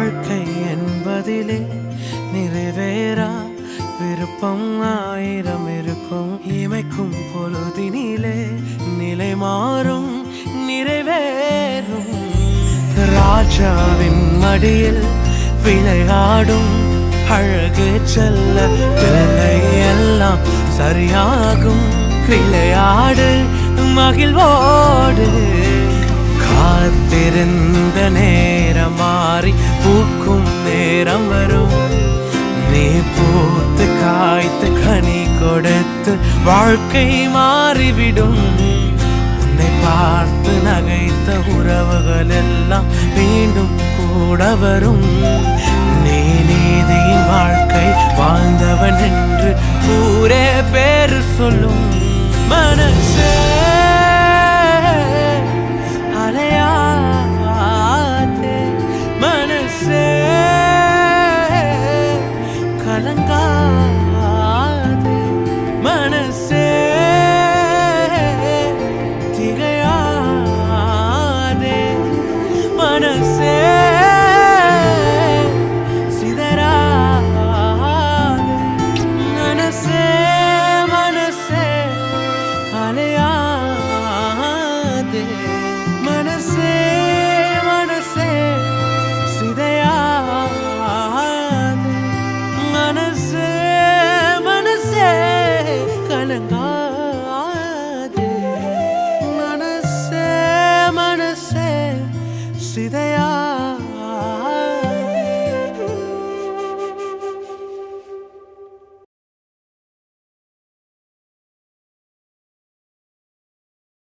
வாழ்க்கை என்பதிலே நிறைவேறா விருப்பம் ஆயிரம் இருக்கும். இமைக்கும் பொழுதினிலே நிலை மாறும் நிறைவேறும். ராஜாவின் மடியில் விளையாடும் அழகு செல்ல பிள்ளை எல்லாம் சரியாகும். விளையாடு மகிழ்வோடு. காத்திருந்த நேரம் மாறி பூக்கும் நேரம் வரும். நீ பூத்து காய்த்து கனி கொடுத்து வாழ்க்கை மாறிவிடும். உன்னை பார்த்து நகைத்த உறவுகள் எல்லாம் மீண்டும் கூட வரும். நீ நீதியின் வாழ்க்கை வாழ்ந்தவன் என்று ஊரே பேரு சொல்லும். மனசே அலையாதே, மனசே கலங்காதே, மனசே திகையாதே, மனசே